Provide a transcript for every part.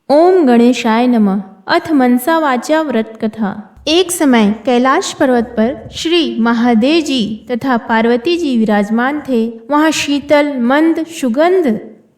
ओम गणेशाय नमः। अथ मनसा वाचा व्रत कथा। एक समय कैलाश पर्वत पर श्री महादेव जी तथा पार्वती जी विराजमान थे। वहाँ शीतल मंद सुगंध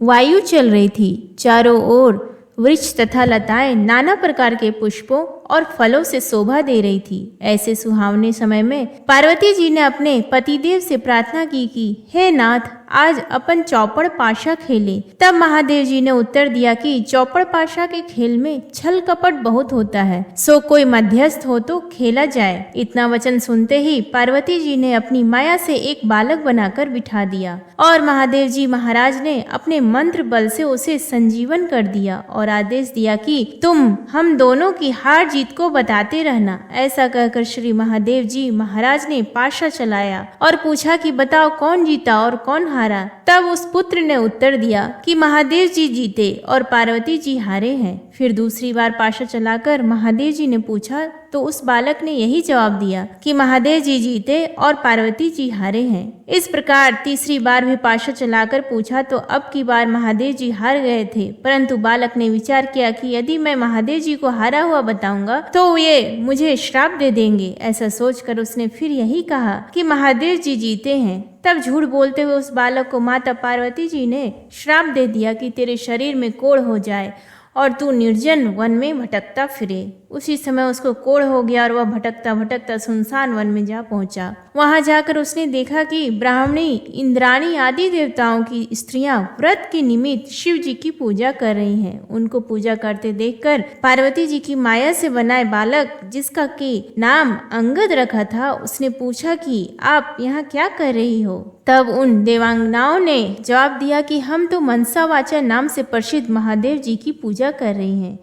वायु चल रही थी। चारों ओर वृक्ष तथा लताएं नाना प्रकार के पुष्पों और फलों से शोभा दे रही थी। ऐसे सुहावने समय में पार्वती जी ने अपने पतिदेव से प्रार्थना की कि हे नाथ, आज अपन चौपड़ पाशा खेले। तब महादेव जी ने उत्तर दिया कि चौपड़ पाशा के खेल में छल कपट बहुत होता है, सो कोई मध्यस्थ हो तो खेला जाए। इतना वचन सुनते ही पार्वती जी ने अपनी माया से एक बालक बनाकर बिठा दिया और महादेव जी महाराज ने अपने मंत्र बल से उसे संजीवन कर दिया और आदेश दिया कि तुम हम दोनों की हार जीत को बताते रहना। ऐसा कहकर श्री महादेव जी महाराज ने पाशा चलाया और पूछा कि बताओ कौन जीता और कौन हारा। तब उस पुत्र ने उत्तर दिया कि महादेव जी जीते और पार्वती जी हारे हैं। फिर दूसरी बार पाशा चलाकर महादेव जी ने पूछा तो उस बालक ने यही जवाब दिया कि महादेव जी जीते और पार्वती जी हारे हैं। इस प्रकार तीसरी बार भी पाशा चलाकर पूछा तो अब की बार महादेव जी हार गए थे, परंतु बालक ने विचार किया कि यदि मैं महादेव जी को हारा हुआ बताऊंगा तो ये मुझे श्राप दे देंगे। ऐसा सोचकर उसने फिर यही कहा कि महादेव जी जीते हैं। तब झूठ बोलते हुए उस बालक को माता पार्वती जी ने श्राप दे दिया कि तेरे शरीर में कोढ़ हो जाए और तू निर्जन वन में भटकता फिरे। उसी समय उसको कोढ़ हो गया और वह भटकता भटकता सुनसान वन में जा पहुंचा। वहां जाकर उसने देखा कि ब्राह्मणी, इंद्राणी आदि देवताओं की स्त्रियां व्रत के निमित्त शिव जी की पूजा कर रही हैं। उनको पूजा करते देखकर पार्वती जी की माया से बनाए बालक, जिसका के नाम अंगद रखा था, उसने पूछा कि आप यहाँ क्या कर रही हो। तब उन देवांगनाओं ने जवाब दिया कि हम तो मनसा वाचा नाम से प्रसिद्ध महादेव जी की पूजा कर रही हैं,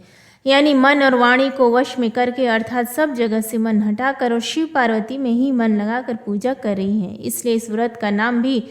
यानी मन और वाणी को वश में करके, अर्थात सब जगह से मन हटाकर और शिव पार्वती में ही मन लगाकर पूजा कर रही हैं। इसलिए इस व्रत का नाम भी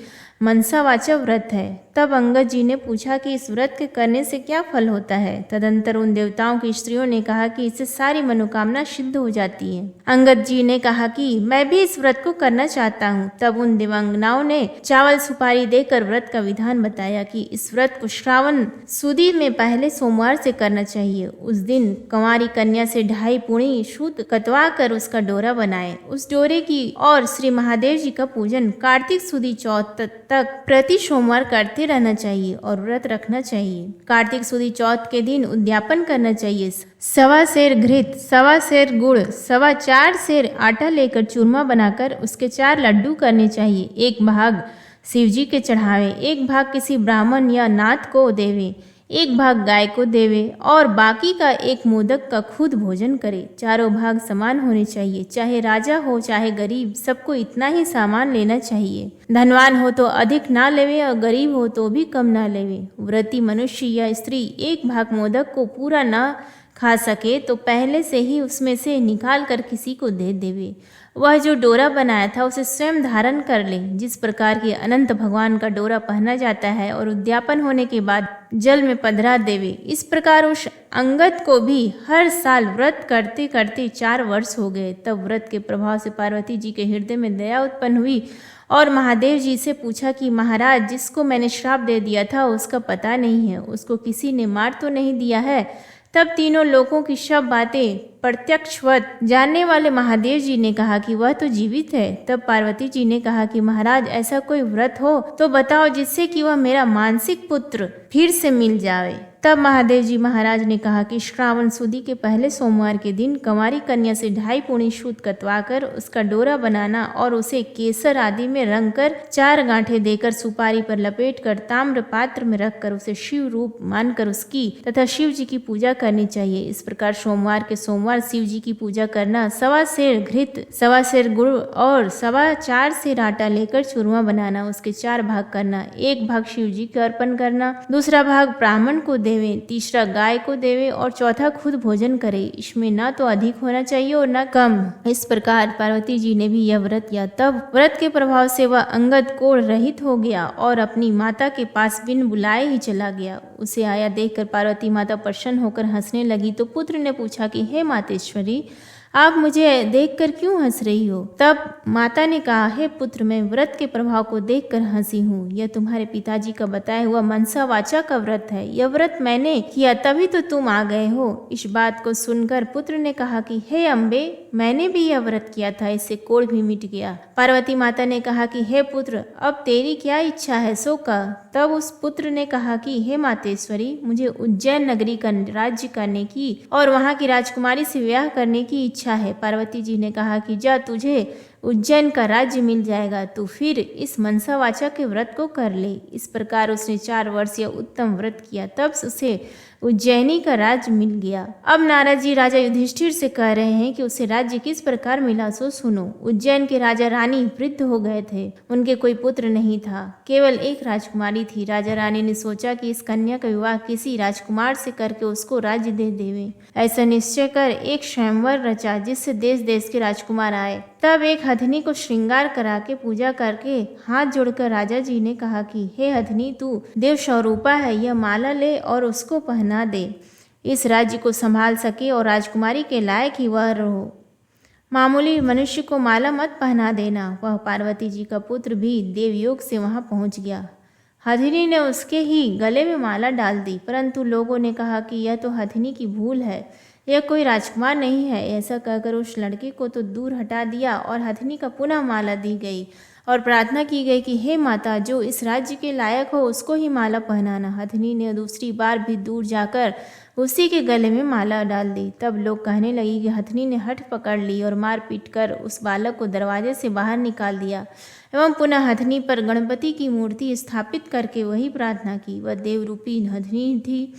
मनसा वाचा व्रत है। तब अंगद जी ने पूछा कि इस व्रत के करने से क्या फल होता है। तदंतर उन देवताओं की स्त्रियों ने कहा कि इससे सारी मनोकामना सिद्ध हो जाती है। अंगद जी ने कहा कि मैं भी इस व्रत को करना चाहता हूँ। तब उन देवांगनाओं ने चावल सुपारी देकर व्रत का विधान बताया कि इस व्रत को श्रावण सुदी में पहले सोमवार से करना चाहिए। उस दिन कंवारी कन्या से 2.5 पुणी शुद्ध कतवा कर उसका डोरा बनाए। उस डोरे की और श्री महादेव जी का पूजन कार्तिक सुदी चौथ तक प्रति सोमवार करते रहना चाहिए और व्रत रखना चाहिए। कार्तिक सुदी चौथ के दिन उद्यापन करना चाहिए। 1.25 सेर घृत, 1.25 सेर गुड़, 4.25 सेर आटा लेकर चूरमा बनाकर उसके 4 लड्डू करने चाहिए। एक भाग शिव जी के चढ़ावे, एक भाग किसी ब्राह्मण या नाथ को देवे, एक भाग गाय को देवे और बाकी का एक मोदक का खुद भोजन करे। चारों भाग समान होने चाहिए, चाहे राजा हो चाहे गरीब, सबको इतना ही सामान लेना चाहिए। धनवान हो तो अधिक ना लेवे और गरीब हो तो भी कम ना लेवे। व्रती मनुष्य या स्त्री एक भाग मोदक को पूरा ना खा सके तो पहले से ही उसमें से निकाल कर किसी को दे देवे। वह जो डोरा बनाया था उसे स्वयं धारण कर ले, जिस प्रकार के अनंत भगवान का डोरा पहना जाता है, और उद्यापन होने के बाद जल में पधरा देवे। इस प्रकार उस अंगद को भी हर साल व्रत करते करते 4 वर्ष हो गए। तब व्रत के प्रभाव से पार्वती जी के हृदय में दया उत्पन्न हुई और महादेव जी से पूछा कि महाराज, जिसको मैंने श्राप दे दिया था उसका पता नहीं है, उसको किसी ने मार तो नहीं दिया है। तब तीनों लोगों की सब बातें प्रत्यक्षवत जानने वाले महादेव जी ने कहा कि वह तो जीवित है। तब पार्वती जी ने कहा कि महाराज, ऐसा कोई व्रत हो तो बताओ जिससे कि वह मेरा मानसिक पुत्र फिर से मिल जाए। तब महादेव जी महाराज ने कहा कि श्रावण सुदी के पहले सोमवार के दिन कंवारी कन्या से 2.5 पुणी शुद्ध कतवा कर उसका डोरा बनाना और उसे केसर आदि में रंग कर 4 गांठें देकर सुपारी पर लपेट कर ताम्र पात्र में रखकर उसे शिव रूप मानकर उसकी तथा शिव जी की पूजा करनी चाहिए। इस प्रकार सोमवार के सोमवार शिव जी की पूजा करना, 1.25 सेर घृत, 1.25 सेर गुड़ और 4.25 सेर आटा लेकर चूरमा बनाना, उसके 4 भाग करना। एक भाग शिव जी को अर्पण करना, दूसरा भाग ब्राह्मण को देवे, तीसरा गाय को देवे और चौथा खुद भोजन करे। इसमें ना तो अधिक होना चाहिए और ना कम। इस प्रकार पार्वती जी ने भी यह व्रत किया। तब व्रत के प्रभाव से वह अंगद कोढ़ रहित हो गया और अपनी माता के पास बिन बुलाए ही चला गया। उसे आया देखकर पार्वती माता प्रसन्न होकर हंसने लगी तो पुत्र ने पूछा कि हे मातेश्वरी, आप मुझे देखकर क्यों हंस रही हो? तब माता ने कहा, हे पुत्र, मैं व्रत के प्रभाव को देखकर हंसी हूँ। यह तुम्हारे पिताजी का बताया हुआ मनसा वाचा का व्रत है। यह व्रत मैंने किया तभी तो तुम आ गए हो। इस बात को सुनकर पुत्र ने कहा कि हे अम्बे, मैंने भी यह व्रत किया था, इससे कोढ़ भी मिट गया। पार्वती माता ने कहा कि हे पुत्र, अब तेरी क्या इच्छा है सो कह। तब उस पुत्र ने कहा कि हे मातेश्वरी, मुझे उज्जैन नगरी का राज्य करने की और वहां की राजकुमारी से विवाह करने की इच्छा है। पार्वती जी ने कहा कि जा, तुझे उज्जैन का राज्य मिल जाएगा, तू फिर इस मनसा वाचा के व्रत को कर ले। इस प्रकार उसने 4 वर्ष यह उत्तम व्रत किया, तब उसे उज्जैनी का राज्य मिल गया। अब नारद जी राजा युधिष्ठिर से कह रहे हैं कि उसे राज्य किस प्रकार मिला सो सुनो। उज्जैन के राजा रानी वृद्ध हो गए थे, उनके कोई पुत्र नहीं था, केवल एक राजकुमारी थी। राजा रानी ने सोचा कि इस कन्या का विवाह किसी राजकुमार से करके उसको राज्य दे देवे। ऐसा निश्चय कर एक स्वयंवर रचा, जिससे देश देश के राजकुमार आए। तब एक हथनी को श्रृंगार करा के पूजा करके हाथ जोड़कर राजा जी ने कहा कि हे हथनी, तू देव स्वरूपा है, यह माला ले और उसको पहना दे। इस राज्य को संभाल सके और राजकुमारी के लायक ही वह रहो। मामूली मनुष्य को माला मत पहना देना। वह पार्वती जी का पुत्र भी देवयोग से वहां पहुंच गया। हथनी ने उसके ही गले में माला डाल दी, परंतु लोगों ने कहा कि यह तो हथनी की भूल है, यह कोई राजकुमार नहीं है। ऐसा कहकर उस लड़के को तो दूर हटा दिया और हथनी का पुनः माला दी गई और प्रार्थना की गई कि हे माता, जो इस राज्य के लायक हो उसको ही माला पहनाना। हथनी ने दूसरी बार भी दूर जाकर उसी के गले में माला डाल दी। तब लोग कहने लगे कि हथनी ने हठ पकड़ ली और मार पीट कर उस बालक को दरवाजे से बाहर निकाल दिया एवं पुनः हथनी पर गणपति की मूर्ति स्थापित करके वही प्रार्थना की। वह देवरूपी हथनी थी,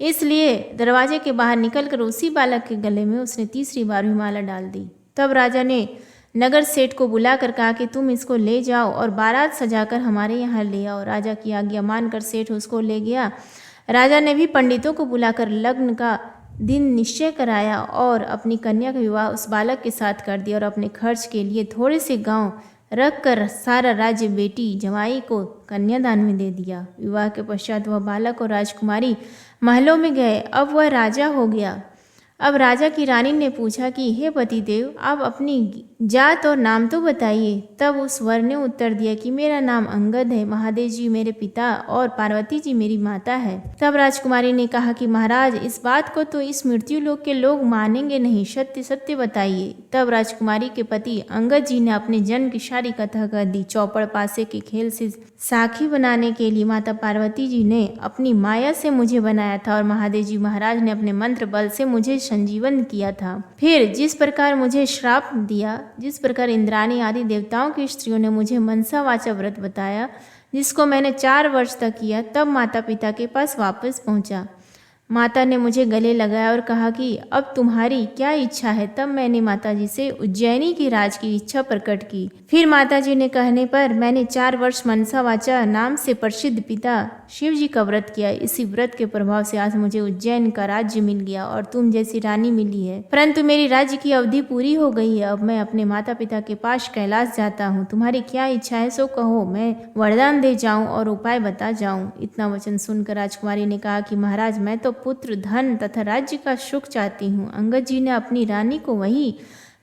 इसलिए दरवाजे के बाहर निकलकर उसी बालक के गले में उसने तीसरी बार भी माला डाल दी। तब राजा ने नगर सेठ को बुलाकर कहा कि तुम इसको ले जाओ और बारात सजाकर हमारे यहाँ ले आओ। राजा की आज्ञा मानकर सेठ उसको ले गया। राजा ने भी पंडितों को बुलाकर लग्न का दिन निश्चय कराया और अपनी कन्या का विवाह उस बालक के साथ कर दिया और अपने खर्च के लिए थोड़े से गांव रख कर सारा राज्य बेटी जमाई को कन्यादान में दे दिया। विवाह के पश्चात वह बालक और राजकुमारी महलों में गए। अब वह राजा हो गया। अब राजा की रानी ने पूछा कि हे पतिदेव, आप अपनी जात और नाम तो बताइए। तब उस वर ने उत्तर दिया कि मेरा नाम अंगद है, महादेव जी मेरे पिता और पार्वती जी मेरी माता है। तब राजकुमारी ने कहा कि महाराज, इस बात को तो इस मृत्यु लोक के लोग मानेंगे नहीं, सत्य सत्य बताइए। तब राजकुमारी के पति अंगद जी ने अपने जन्म की सारी कथा कर दी। चौपड़ पासे के खेल से साखी बनाने के लिए माता पार्वती जी ने अपनी माया से मुझे बनाया था और महादेव जी महाराज ने अपने मंत्र बल से मुझे संजीवन किया था। फिर जिस प्रकार मुझे श्राप दिया, जिस प्रकार इंद्राणी आदि देवताओं की स्त्रियों ने मुझे मनसा वाचा व्रत बताया, जिसको मैंने 4 वर्ष तक किया, तब माता पिता के पास वापस पहुंचा। माता ने मुझे गले लगाया और कहा कि अब तुम्हारी क्या इच्छा है। तब मैंने माता जी से उज्जैनी के राज की इच्छा प्रकट की। फिर माता जी ने कहने पर मैंने 4 वर्ष मनसा वाचा नाम से प्रसिद्ध पिता शिव जी का व्रत किया। इसी व्रत के प्रभाव से आज मुझे उज्जैन का राज्य मिल गया और तुम जैसी रानी मिली है। परंतु मेरी राज्य की अवधि पूरी हो गई है। अब मैं अपने माता पिता के पास कैलाश जाता हूँ। तुम्हारी क्या इच्छा है सो कहो, मैं वरदान दे जाऊं और उपाय बता जाऊं। इतना वचन सुनकर राजकुमारी ने कहा कि महाराज, मैं तो पुत्र, धन तथा राज्य का सुख चाहती हूँ। अंगद जी ने अपनी रानी को वही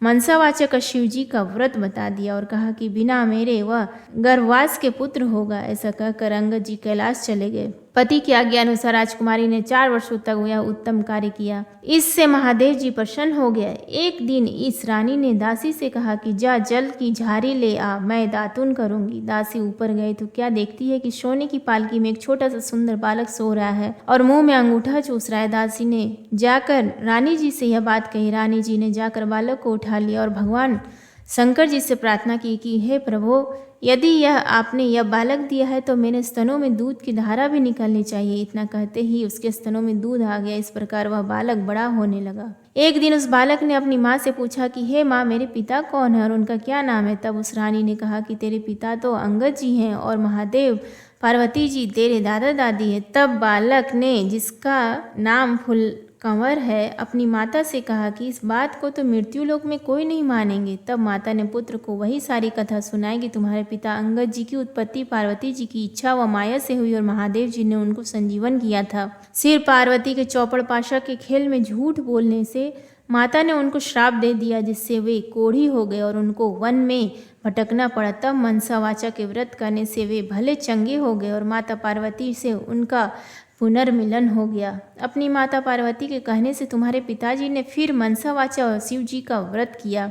मनसावाचक शिव जी का व्रत बता दिया और कहा कि बिना मेरे वह गर्भवास के पुत्र होगा। ऐसा कहकर अंगद जी कैलाश चले गए। पति की आज्ञा अनुसार राजकुमारी ने 4 वर्षों तक यह उत्तम कार्य किया। इससे महादेव जी प्रसन्न हो गए। एक दिन इस रानी ने दासी से कहा कि जा जल की झारी ले आ, मैं दातुन करूंगी। दासी ऊपर गई तो क्या देखती है कि सोने की पालकी में एक छोटा सा सुंदर बालक सो रहा है और मुंह में अंगूठा चूस रहा है। दासी ने जाकर रानी जी से यह बात कही। रानी जी ने जाकर बालक को उठा लिया और भगवान शंकर जी से प्रार्थना की कि हे प्रभु, यदि यह आपने यह बालक दिया है तो मेरे स्तनों में दूध की धारा भी निकलनी चाहिए। इतना कहते ही उसके स्तनों में दूध आ गया। इस प्रकार वह बालक बड़ा होने लगा। एक दिन उस बालक ने अपनी माँ से पूछा कि हे माँ, मेरे पिता कौन है और उनका क्या नाम है। तब उस रानी ने कहा कि तेरे पिता तो अंगद जी हैं और महादेव पार्वती जी तेरे दादा दादी है। तब बालक ने, जिसका नाम फुल कंवर है, अपनी माता से कहा कि इस बात को तो मृत्यु लोक में कोई नहीं मानेंगे। तब माता ने पुत्र को वही सारी कथा सुनाई कि तुम्हारे पिता अंगद जी की उत्पत्ति पार्वती जी की इच्छा व माया से हुई और महादेव जी ने उनको संजीवन किया था। सिर पार्वती के चौपड़ पाशा के खेल में झूठ बोलने से माता ने उनको श्राप दे दिया, जिससे वे कोढ़ी हो गए और उनको वन में भटकना पड़ा। तब मनसावाचा के व्रत करने से वे भले चंगे हो गए और माता पार्वती से उनका पुनर्मिलन हो गया। अपनी माता पार्वती के कहने से तुम्हारे पिताजी ने फिर मनसावाचा और शिव जी का व्रत किया।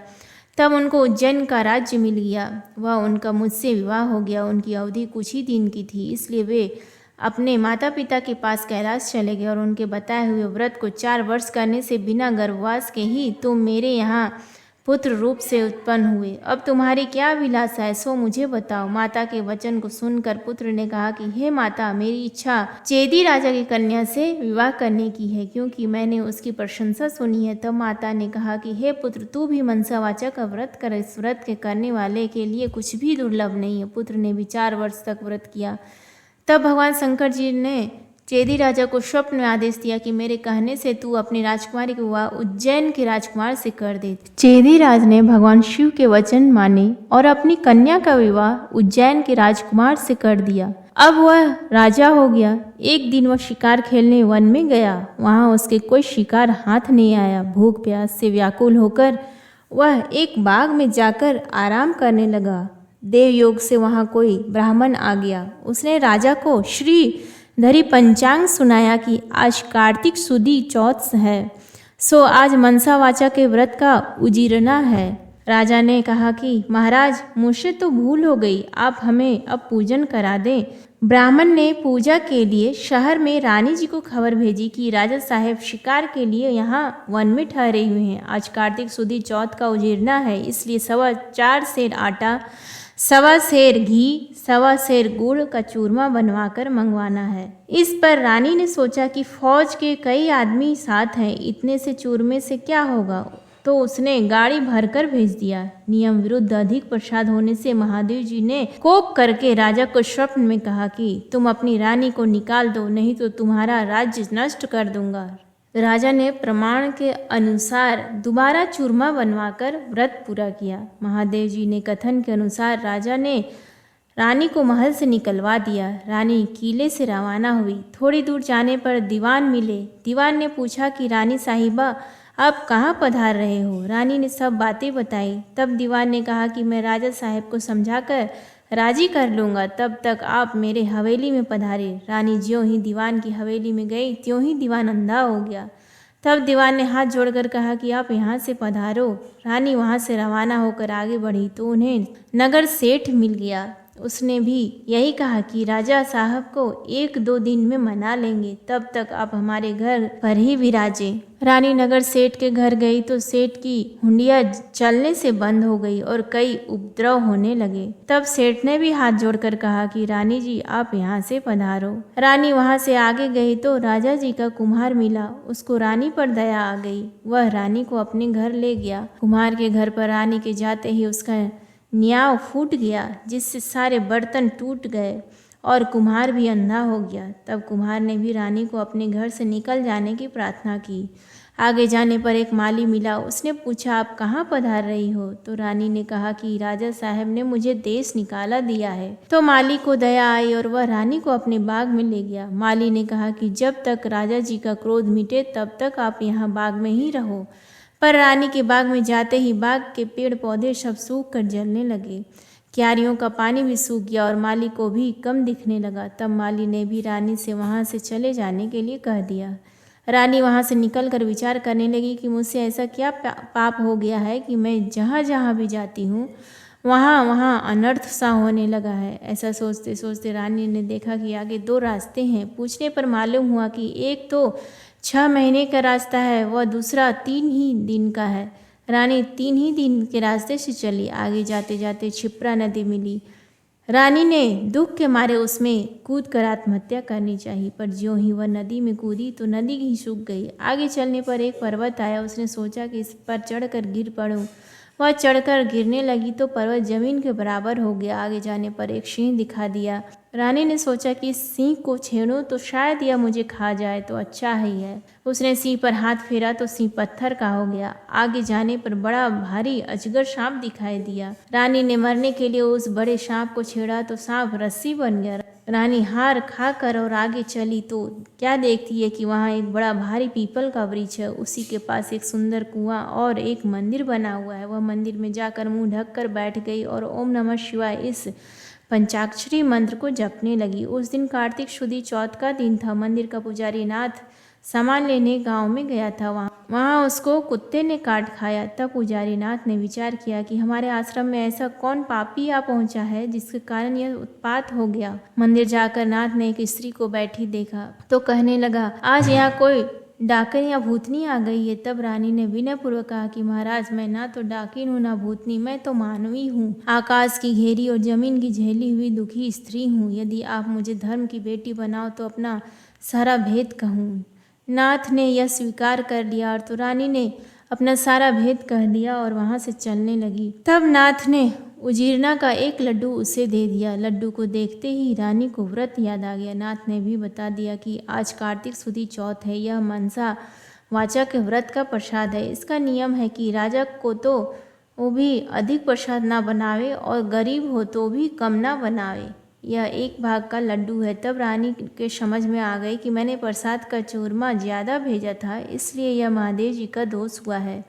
तब उनको उज्जैन का राज्य मिल गया। वह उनका मुझसे विवाह हो गया। उनकी अवधि कुछ ही दिन की थी, इसलिए वे अपने माता पिता के पास कैलाश चले गए और उनके बताए हुए व्रत को 4 वर्ष करने से बिना गर्भवास के ही तुम मेरे यहाँ पुत्र रूप से उत्पन्न हुए। अब तुम्हारी क्या अभिलाषा है, सो मुझे बताओ। माता के वचन को सुनकर पुत्र ने कहा कि हे माता, मेरी इच्छा चेदी राजा की कन्या से विवाह करने की है, क्योंकि मैंने उसकी प्रशंसा सुनी है। तब माता ने कहा कि हे पुत्र, तू भी मनसावाचा का व्रत कर। इस व्रत के करने वाले के लिए कुछ भी दुर्लभ नहीं है। पुत्र ने भी 4 वर्ष तक व्रत किया। तब भगवान शंकर जी ने चेदी राजा को स्वप्न में आदेश दिया कि मेरे कहने से तू अपनी राजकुमारी का विवाह उज्जैन के राजकुमार से कर दे। चेदी राज ने भगवान शिव के वचन माने और अपनी कन्या का विवाह उज्जैन के राजकुमार से कर दिया। अब वह राजा हो गया। एक दिन वह शिकार खेलने वन में गया। वहां उसके कोई शिकार हाथ नहीं आया। भूख प्यास से व्याकुल होकर वह एक बाग में जाकर आराम करने लगा। देवयोग से वहां कोई ब्राह्मण आ गया। उसने राजा को श्री धरी पंचांग सुनाया कि आज कार्तिक सुदी चौथ है, सो आज मनसावाचा के व्रत का उजीरना है। राजा ने कहा कि महाराज, मुझसे तो भूल हो गई, आप हमें अब पूजन करा दें। ब्राह्मण ने पूजा के लिए शहर में रानी जी को खबर भेजी कि राजा साहेब शिकार के लिए यहाँ वन में ठहरे हुए हैं। आज कार्तिक सुदी चौथ का उजीरना है, इसलिए 4.25 सेर आटा, 1.25 सेर घी, 1.25 सेर गुड़ का चूरमा बनवाकर मंगवाना है। इस पर रानी ने सोचा कि फौज के कई आदमी साथ हैं, इतने से चूरमे से क्या होगा, तो उसने गाड़ी भरकर भेज दिया। नियम विरुद्ध अधिक प्रसाद होने से महादेव जी ने कोप करके राजा को स्वप्न में कहा कि तुम अपनी रानी को निकाल दो, नहीं तो तुम्हारा राज्य नष्ट कर दूंगा। राजा ने प्रमाण के अनुसार दोबारा चूरमा बनवाकर व्रत पूरा किया। महादेव जी ने कथन के अनुसार राजा ने रानी को महल से निकलवा दिया। रानी किले से रवाना हुई। थोड़ी दूर जाने पर दीवान मिले। दीवान ने पूछा कि रानी साहिबा, आप कहाँ पधार रहे हो? रानी ने सब बातें बताई। तब दीवान ने कहा कि मैं राजा साहब को समझाकर राजी कर लूँगा, तब तक आप मेरे हवेली में पधारे। रानी ज्यों ही दीवान की हवेली में गई, त्यों ही दीवान अंधा हो गया। तब दीवान ने हाथ जोड़कर कहा कि आप यहाँ से पधारो। रानी वहाँ से रवाना होकर आगे बढ़ी तो उन्हें नगर सेठ मिल गया। उसने भी यही कहा कि राजा साहब को 1-2 दिन में मना लेंगे, तब तक आप हमारे घर पर ही विराजे। रानी नगर सेठ के घर गई तो सेठ की हुंडिया चलने से बंद हो गई और कई उपद्रव होने लगे। तब सेठ ने भी हाथ जोड़कर कहा कि रानी जी, आप यहाँ से पधारो। रानी वहाँ से आगे गई तो राजा जी का कुम्हार मिला। उसको रानी पर दया आ गई। वह रानी को अपने घर ले गया। कुम्हार के घर पर रानी के जाते ही उसका न्याव फूट गया, जिससे सारे बर्तन टूट गए और कुम्हार भी अंधा हो गया। तब कुम्हार ने भी रानी को अपने घर से निकल जाने की प्रार्थना की। आगे जाने पर एक माली मिला। उसने पूछा, आप कहाँ पधार रही हो? तो रानी ने कहा कि राजा साहब ने मुझे देश निकाला दिया है। तो माली को दया आई और वह रानी को अपने बाग में ले गया। माली ने कहा कि जब तक राजा जी का क्रोध मिटे तब तक आप यहाँ बाग में ही रहो। पर रानी के बाग में जाते ही बाग के पेड़ पौधे सब सूख कर जलने लगे। क्यारियों का पानी भी सूख गया और माली को भी कम दिखने लगा। तब माली ने भी रानी से वहाँ से चले जाने के लिए कह दिया। रानी वहाँ से निकलकर विचार करने लगी कि मुझसे ऐसा क्या पाप हो गया है कि मैं जहाँ जहाँ भी जाती हूँ वहाँ वहाँ अनर्थ सा होने लगा है। ऐसा सोचते सोचते रानी ने देखा कि आगे 2 रास्ते हैं। पूछने पर मालूम हुआ कि एक तो 6 महीने का रास्ता है, वह दूसरा 3 ही दिन का है। रानी 3 ही दिन के रास्ते से चली। आगे जाते जाते क्षिप्रा नदी मिली। रानी ने दुख के मारे उसमें कूद कर आत्महत्या करनी चाहिए, पर ज्यों ही वह नदी में कूदी तो नदी ही सूख गई। आगे चलने पर एक पर्वत आया। उसने सोचा कि इस पर चढ़कर गिर पड़ूं। वह चढ़कर गिरने लगी तो पर्वत जमीन के बराबर हो गया। आगे जाने पर एक सिंह दिखा दिया। रानी ने सोचा कि इस सिंह को छेड़ूं तो शायद यह मुझे खा जाए तो अच्छा ही है। उसने सिंह पर हाथ फेरा तो सिंह पत्थर का हो गया। आगे जाने पर बड़ा भारी अजगर सांप दिखाई दिया। रानी ने मरने के लिए उस बड़े सांप को छेड़ा तो सांप रस्सी बन गया। रानी हार खाकर और आगे चली तो क्या देखती है कि वहाँ एक बड़ा भारी पीपल का वृक्ष है। उसी के पास एक सुंदर कुआं और एक मंदिर बना हुआ है। वह मंदिर में जाकर मुंह ढककर बैठ गई और ओम नमः शिवाय इस पंचाक्षरी मंत्र को जपने लगी। उस दिन कार्तिक शुदी चौथ का दिन था। मंदिर का पुजारी नाथ सामान लेने गांव में गया था। वहाँ उसको कुत्ते ने काट खाया। तब पुजारी नाथ ने विचार किया कि हमारे आश्रम में ऐसा कौन पापी आ पहुंचा है जिसके कारण यह उत्पात हो गया। मंदिर जाकर नाथ ने एक स्त्री को बैठी देखा तो कहने लगा, आज यहाँ कोई डाकिन या भूतनी आ गई है। तब रानी ने विनय पूर्वक कहा कि महाराज, मैं ना तो डाकिन हूँ ना भूतनी, मैं तो मानवी हूँ, आकाश की घेरी और जमीन की झेली हुई दुखी स्त्री हूँ। यदि आप मुझे धर्म की बेटी बनाओ तो अपना सारा भेद कहूँ। नाथ ने यह स्वीकार कर लिया और तो रानी ने अपना सारा भेद कह दिया और वहाँ से चलने लगी। तब नाथ ने उजीरना का एक लड्डू उसे दे दिया। लड्डू को देखते ही रानी को व्रत याद आ गया। नाथ ने भी बता दिया कि आज कार्तिक शुदी चौथ है। यह मनसा वाचा के व्रत का प्रसाद है। इसका नियम है कि राजा को तो वो भी अधिक प्रसाद ना बनावे और गरीब हो तो भी कम ना बनावे। यह एक भाग का लड्डू है। तब रानी के समझ में आ गई कि मैंने प्रसाद का चूरमा ज़्यादा भेजा था, इसलिए यह महादेव जी का दोष हुआ है।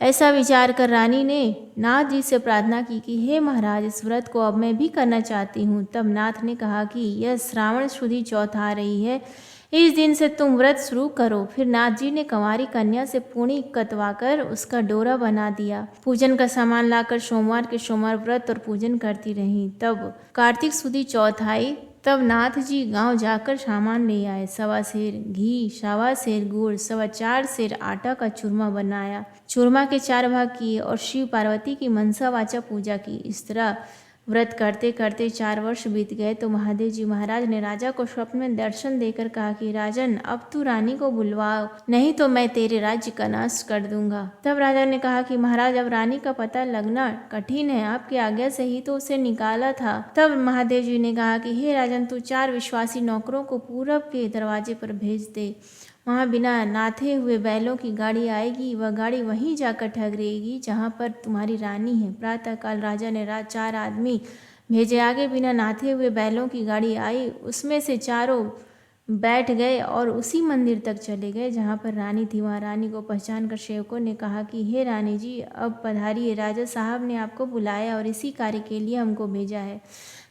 ऐसा विचार कर रानी ने नाथ जी से प्रार्थना की कि हे महाराज, इस व्रत को अब मैं भी करना चाहती हूँ। तब नाथ ने कहा कि यह श्रावण शुदी चौथ आ रही है, इस दिन से तुम व्रत शुरू करो। फिर नाथ जी ने कंवारी कन्या से पूणी कतवाकर उसका डोरा बना दिया। पूजन का सामान लाकर सोमवार के सोमवार व्रत और पूजन करती रही। तब कार्तिक शुदी चौथ आई। तब नाथ जी गांव जाकर सामान ले आए। 1.25 सेर घी, 1.25 सेर गुड़, 4.25 सेर आटा का चूरमा बनाया। चूरमा के 4 भाग किए और शिव पार्वती की मनसा वाचा पूजा की। इस तरह व्रत करते करते 4 वर्ष बीत गए तो महादेव जी महाराज ने राजा को स्वप्न में दर्शन देकर कहा कि राजन, अब तू रानी को बुलवाओ, नहीं तो मैं तेरे राज्य का नाश कर दूंगा। तब राजा ने कहा कि महाराज, अब रानी का पता लगना कठिन है, आपकी आज्ञा से ही तो उसे निकाला था। तब महादेव जी ने कहा कि हे राजन, तू 4 विश्वासी नौकरों को पूरब के दरवाजे पर भेज दे। वहाँ बिना नाथे हुए बैलों की गाड़ी आएगी। वह गाड़ी वहीं जाकर ठहरेगी जहाँ पर तुम्हारी रानी है। प्रातःकाल राजा ने 4 आदमी भेजे। आगे बिना नाथे हुए बैलों की गाड़ी आई। उसमें से 4 बैठ गए और उसी मंदिर तक चले गए जहाँ पर रानी थी। वहाँ रानी को पहचान कर सेवकों ने कहा कि हे रानी जी, अब पधारिए, राजा साहब ने आपको बुलाया और इसी कार्य के लिए हमको भेजा है।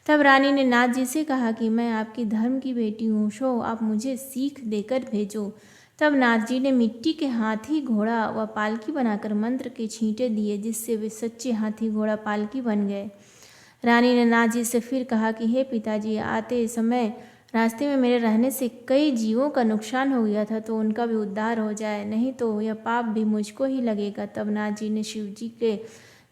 तब रानी ने नाथ जी से कहा कि मैं आपकी धर्म की बेटी हूँ, सो आप मुझे सीख देकर भेजो। तब नाथ जी ने मिट्टी के हाथी, घोड़ा व पालकी बनाकर मंत्र के छींटे दिए, जिससे वे सच्चे हाथी घोड़ा पालकी बन गए। रानी ने नाथ जी से फिर कहा कि हे पिताजी, आते समय रास्ते में मेरे रहने से कई जीवों का नुकसान हो गया था, तो उनका भी उद्धार हो जाए, नहीं तो यह पाप भी मुझको ही लगेगा। तब नाथ जी ने शिव जी के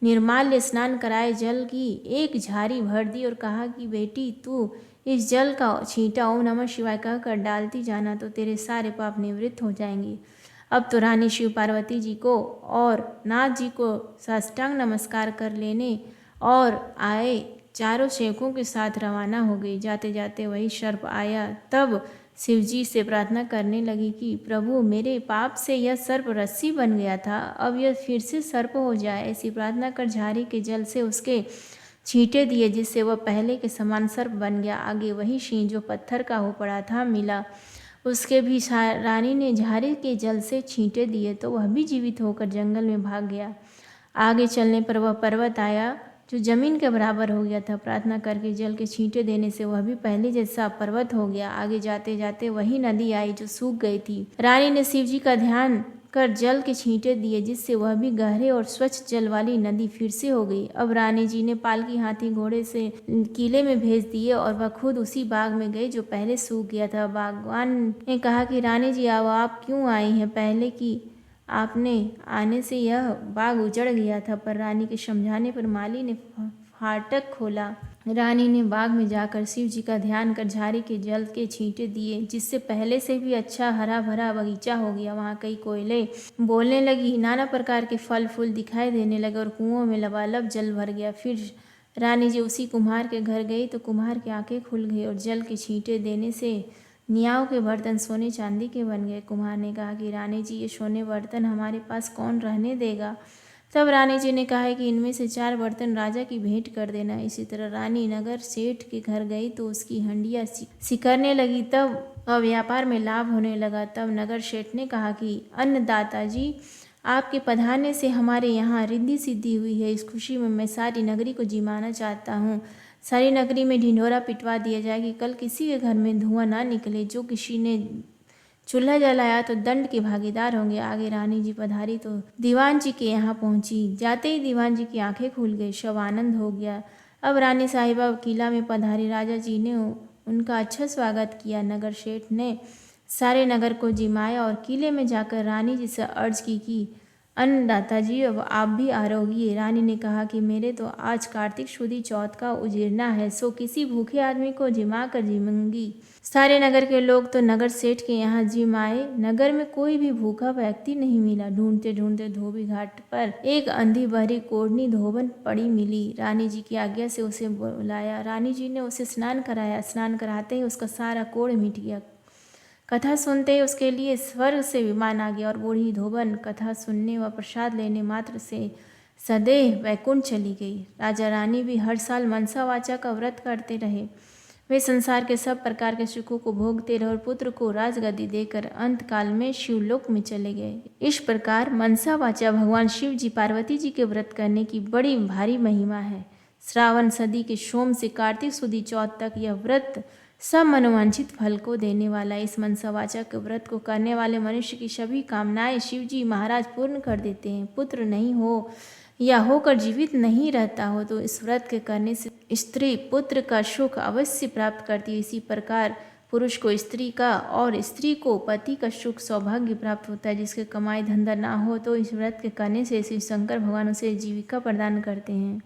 निर्माल्य स्नान कराए जल की एक झारी भर दी और कहा कि बेटी, तू इस जल का छींटा ओम नमः शिवाय कहकर डालती जाना तो तेरे सारे पाप निवृत्त हो जाएंगे। अब तो रानी शिव पार्वती जी को और नाथ जी को साष्टांग नमस्कार कर लेने और आए 4 सेवकों के साथ रवाना हो गई। जाते जाते वही सर्प आया। तब शिव जी से प्रार्थना करने लगी कि प्रभु, मेरे पाप से यह सर्प रस्सी बन गया था, अब यह फिर से सर्प हो जाए। ऐसी प्रार्थना कर झारी के जल से उसके छींटे दिए, जिससे वह पहले के समान सर्प बन गया। आगे वही सिंह जो पत्थर का हो पड़ा था मिला। उसके भी रानी ने झारी के जल से छींटे दिए तो वह भी जीवित होकर जंगल में भाग गया। आगे चलने पर वह पर्वत आया जो जमीन के बराबर हो गया था। प्रार्थना करके जल के छींटे देने से वह भी पहले जैसा पर्वत हो गया। आगे जाते जाते वही नदी आई जो सूख गई थी। रानी ने शिव जी का ध्यान कर जल के छींटे दिए, जिससे वह भी गहरे और स्वच्छ जल वाली नदी फिर से हो गई। अब रानी जी ने पालकी, हाथी, घोड़े से किले में भेज दिए और वह खुद उसी बाग में गई जो पहले सूख गया था। बागवान ने कहा कि रानी जी, अब आप क्यों आई हैं? पहले की आपने आने से यह बाग उजड़ गया था। पर रानी के समझाने पर माली ने फाटक खोला। रानी ने बाग में जाकर शिव जी का ध्यान कर झारी के जल के छींटे दिए, जिससे पहले से भी अच्छा हरा भरा बगीचा हो गया। वहाँ कई कोयले बोलने लगी, नाना प्रकार के फल फूल दिखाई देने लगे और कुओं में लबालब जल भर गया। फिर रानी जी उसी कुम्हार के घर गई तो कुम्हार की आंखें खुल गई और जल के छींटे देने से नियाव के बर्तन सोने चांदी के बन गए। कुम्हार ने कहा कि रानी जी, ये सोने बर्तन हमारे पास कौन रहने देगा। तब रानी जी ने कहा कि इनमें से 4 बर्तन राजा की भेंट कर देना। इसी तरह रानी नगर सेठ के घर गई तो उसकी हंडिया सिकरने लगी, तब व्यापार में लाभ होने लगा। तब नगर सेठ ने कहा कि अन्नदाता जी, आपके पधारने से हमारे यहाँ रिद्धि सिद्धि हुई है। इस खुशी में मैं सारी नगरी को जिमाना चाहता हूँ। सारी नगरी में ढिंढोरा पिटवा दिया जाए कि कल किसी के घर में धुआं ना निकले। जो किसी ने चूल्हा जलाया तो दंड के भागीदार होंगे। आगे रानी जी पधारी तो दीवान जी के यहाँ पहुंची। जाते ही दीवान जी की आंखें खुल गई, सब आनंद हो गया। अब रानी साहिबा किला में पधारी। राजा जी ने उनका अच्छा स्वागत किया। नगर सेठ ने सारे नगर को जिमाया और किले में जाकर रानी जी से अर्ज की कि अन्नदाता जी, अब आप भी आरोगिए। रानी ने कहा कि मेरे तो आज कार्तिक शुदी चौथ का उजिरना है, सो किसी भूखे आदमी को जिमा कर जिमूंगी। सारे नगर के लोग तो नगर सेठ के यहाँ जिमाए। नगर में कोई भी भूखा व्यक्ति नहीं मिला। ढूंढते ढूंढते धोबी घाट पर एक अंधी बहरी कोढ़नी धोबन पड़ी मिली। रानी जी की आज्ञा से उसे बुलाया। रानी जी ने उसे स्नान कराया। स्नान कराते ही उसका सारा कोढ़ मिट गया। कथा सुनते ही उसके लिए स्वर्ग से विमान आ गया और बूढ़ी धोबन कथा सुनने व प्रसाद लेने मात्र से सदैव वैकुंठ चली गई। राजा रानी भी हर साल मनसा वाचा का व्रत करते रहे। वे संसार के सब प्रकार के सुखों को भोगते रहे और पुत्र को राजगद्दी देकर अंत काल में शिवलोक में चले गए। इस प्रकार मनसा वाचा भगवान शिव जी पार्वती जी के व्रत करने की बड़ी भारी महिमा है। श्रावण सदी के सोम से कार्तिक सुदी चौथ तक यह व्रत सब मनोवांछित फल को देने वाला। इस मनसा वाचा के व्रत को करने वाले मनुष्य की सभी कामनाएं शिव जी महाराज पूर्ण कर देते हैं। पुत्र नहीं हो या होकर जीवित नहीं रहता हो तो इस व्रत के करने से स्त्री पुत्र का सुख अवश्य प्राप्त करती है। इसी प्रकार पुरुष को स्त्री का और स्त्री को पति का सुख सौभाग्य प्राप्त होता है। जिसके कमाई धंधा ना हो तो इस व्रत के करने से शिव शंकर भगवान उसे जीविका प्रदान करते हैं।